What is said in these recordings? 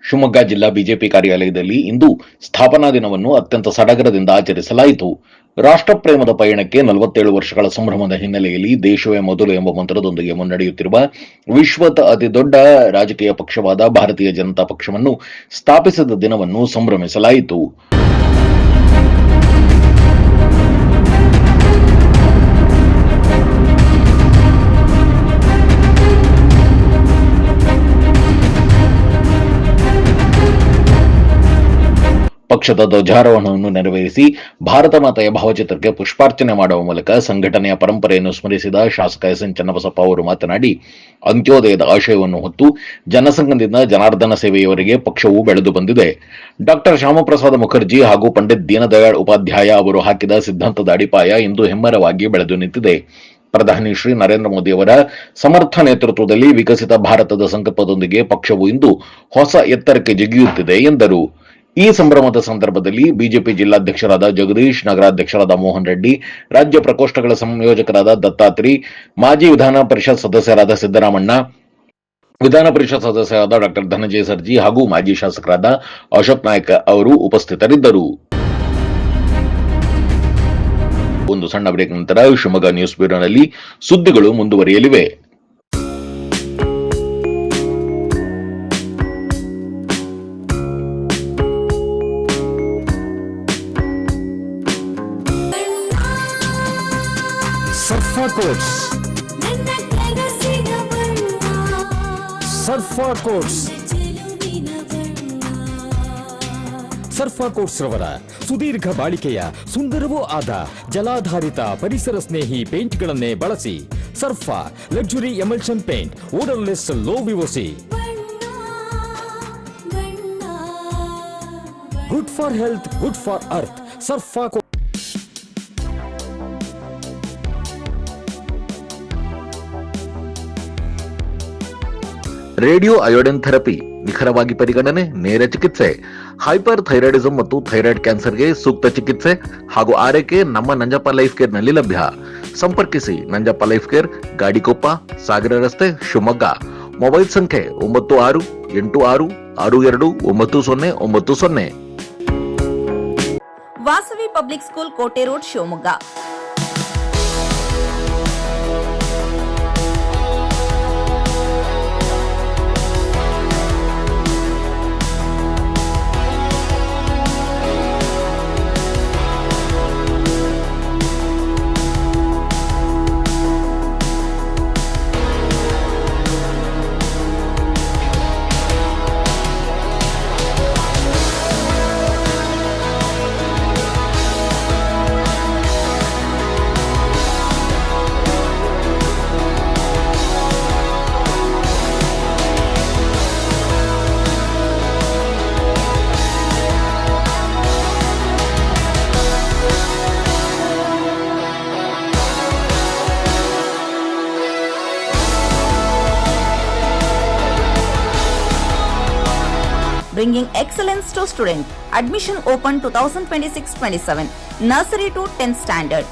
ಶಿವಮೊಗ್ಗ ಜಿಲ್ಲಾ ಬಿಜೆಪಿ ಕಾರ್ಯಾಲಯದಲ್ಲಿ ಇಂದು ಸ್ಥಾಪನಾ ದಿನವನ್ನು ಅತ್ಯಂತ ಸಡಗರದಿಂದ ಆಚರಿಸಲಾಯಿತು. ರಾಷ್ಟ್ರಪ್ರೇಮದ ಪಯಣಕ್ಕೆ 47 ವರ್ಷಗಳ ಸಂಭ್ರಮದ ಹಿನ್ನೆಲೆಯಲ್ಲಿ ದೇಶವೇ ಮೊದಲು ಎಂಬ ಮಂತ್ರದೊಂದಿಗೆ ಮುನ್ನಡೆಯುತ್ತಿರುವ ವಿಶ್ವದ ಅತಿದೊಡ್ಡ ರಾಜಕೀಯ ಪಕ್ಷವಾದ ಭಾರತೀಯ ಜನತಾ ಪಕ್ಷವನ್ನು ಸ್ಥಾಪಿಸಿದ ದಿನವನ್ನು ಸಂಭ್ರಮಿಸಲಾಯಿತು. ಪಕ್ಷದ ಧ್ವಜಾರೋಹಣವನ್ನು ನೆರವೇರಿಸಿ ಭಾರತ ಮಾತೆಯ ಭಾವಚಿತ್ರಕ್ಕೆ ಪುಷ್ಪಾರ್ಚನೆ ಮಾಡುವ ಮೂಲಕ ಸಂಘಟನೆಯ ಪರಂಪರೆಯನ್ನು ಸ್ಮರಿಸಿದ ಶಾಸಕ ಎಸ್.ಎನ್. ಚನ್ನಬಸಪ್ಪ ಅವರು ಮಾತನಾಡಿ, ಅಂತ್ಯೋದಯದ ಆಶಯವನ್ನು ಹೊತ್ತು ಜನಸಂಘದಿಂದ ಜನಾರ್ದನ ಸೇವೆಯವರೆಗೆ ಪಕ್ಷವು ಬೆಳೆದು ಬಂದಿದೆ. ಡಾ. ಶ್ಯಾಮಪ್ರಸಾದ ಮುಖರ್ಜಿ ಹಾಗೂ ಪಂಡಿತ್ ದೀನದಯಾಳ್ ಉಪಾಧ್ಯಾಯ ಅವರು ಹಾಕಿದ ಸಿದ್ಧಾಂತದ ಅಡಿಪಾಯ ಇಂದು ಹೆಮ್ಮರವಾಗಿ ಬೆಳೆದು ನಿಂತಿದೆ. ಪ್ರಧಾನಿ ಶ್ರೀ ನರೇಂದ್ರ ಮೋದಿ ಅವರ ಸಮರ್ಥ ನೇತೃತ್ವದಲ್ಲಿ ವಿಕಸಿತ ಭಾರತದ ಸಂಕಲ್ಪದೊಂದಿಗೆ ಪಕ್ಷವು ಇಂದು ಹೊಸ ಎತ್ತರಕ್ಕೆ ಜಿಗಿಯುತ್ತಿದೆ ಎಂದರು. ಈ ಸಂಭ್ರಮದ ಸಂದರ್ಭದಲ್ಲಿ ಬಿಜೆಪಿ ಜಿಲ್ಲಾಧ್ಯಕ್ಷರಾದ ಜಗದೀಶ್, ನಗರಾಧ್ಯಕ್ಷರಾದ ಮೋಹನ್ ರೆಡ್ಡಿ, ರಾಜ್ಯ ಪ್ರಕೋಷ್ಠಗಳ ಸಂಯೋಜಕರಾದ ದತ್ತಾತ್ರಿ, ಮಾಜಿ ವಿಧಾನ ಪರಿಷತ್ ಸದಸ್ಯರಾದ ಸಿದ್ದರಾಮಣ್ಣ, ವಿಧಾನ ಪರಿಷತ್ ಸದಸ್ಯರಾದ ಡಾ. ಧನಂಜಯ ಸರ್ಜಿ ಹಾಗೂ ಮಾಜಿ ಶಾಸಕರಾದ ಅಶೋಕ್ ನಾಯ್ಕ ಅವರು ಉಪಸ್ಥಿತರಿದ್ದರು. ಒಂದು ಸಣ್ಣ ಬ್ರೇಕ್ ನಂತರ ಶಿವಮೊಗ್ಗ ನ್ಯೂಸ್ ಬ್ಯೂರೋನಲ್ಲಿ ಸುದ್ದಿಗಳು ಮುಂದುವರಿಯಲಿವೆ. ಸರ್ಫಾ ಕೋಟ್ಸ್, ಸರ್ಫಾ ಕೋಟ್ಸ್, ಸರ್ಫಾ ಕೋಟ್ಸ್ ರವರ ಸುದೀರ್ಘ ಬಾಳಿಕೆಯ ಸುಂದರವೂ ಆದ ಜಲಾಧಾರಿತ ಪರಿಸರ ಸ್ನೇಹಿ ಪೇಂಟ್ಗಳನ್ನೇ ಬಳಸಿ. ಸರ್ಫಾ luxury emulsion paint, odourless, low VOC, good for health, good for earth. ಸರ್ಫಾ ಕೋಟ್ಸ್. ರೇಡಿಯೋ ಅಯೋಡಿನ್ ಥೆರಪಿ, ನಿಖರವಾಗಿ ಪರಿಗಣನೆ, ನೇರ ಚಿಕಿತ್ಸೆ. ಹೈಪರ್ ಥೈರಾಯ್ಡಿಸಂ ಮತ್ತು ಥೈರಾಯ್ಡ್ ಕ್ಯಾನ್ಸರ್ಗೆ ಸೂಕ್ತ ಚಿಕಿತ್ಸೆ ಹಾಗೂ ಆರೈಕೆ ನಮ್ಮ ನಂಜಪ್ಪ ಲೈಫ್ ಕೇರ್ ನಲ್ಲಿ ಲಭ್ಯ. ಸಂಪರ್ಕಿಸಿ ನಂಜಪ್ಪ ಲೈಫ್ ಕೇರ್, ಗಾಡಿಕೊಪ್ಪ, ಸಾಗರ ರಸ್ತೆ, ಶಿವಮೊಗ್ಗ. ಮೊಬೈಲ್ ಸಂಖ್ಯೆ 9686262990. ವಾಸವಿ ಪಬ್ಲಿಕ್ ಸ್ಕೂಲ್, ಕೋಟೆ road, Shivamogga. Bringing excellence to student. Admission open 2026-27. Nursery to 10th standard.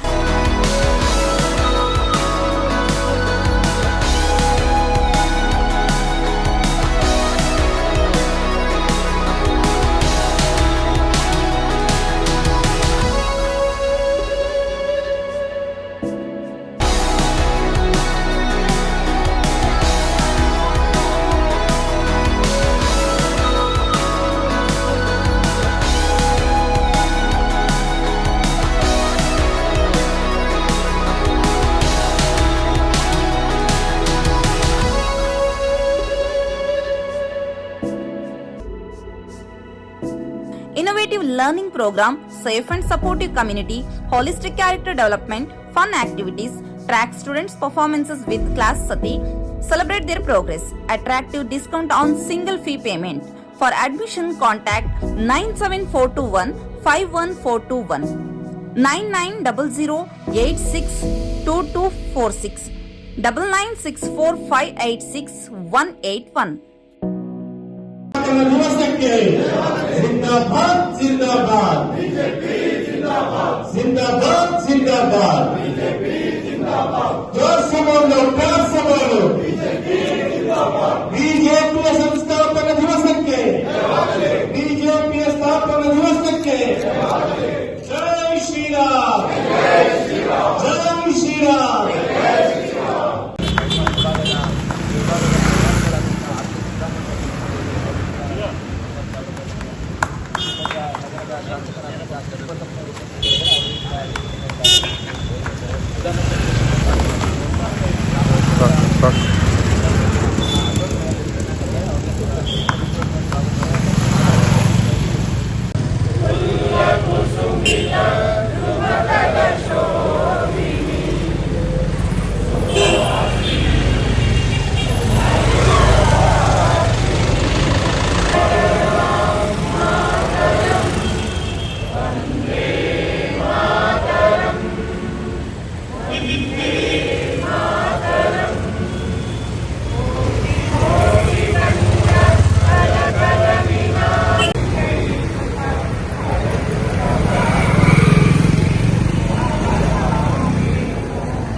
Innovative learning program, safe and supportive community, holistic character development, fun activities, track students' performances with class sati, celebrate their progress, attractive discount on single fee payment. For admission, contact 97421 51421, 9900862246, 9964586181. जिंदाबाद जिंदाबाद BJP जिंदाबाद जिंदाबाद जिंदाबाद BJP जिंदाबाद जोर से बोलो प्यार से बोलो बीजेपी जिंदाबाद बीजेपी संस्थापना दिवस के ಶ್ರೀರಾಮ್. ಜೈ ಶ್ರೀರಾಮ್.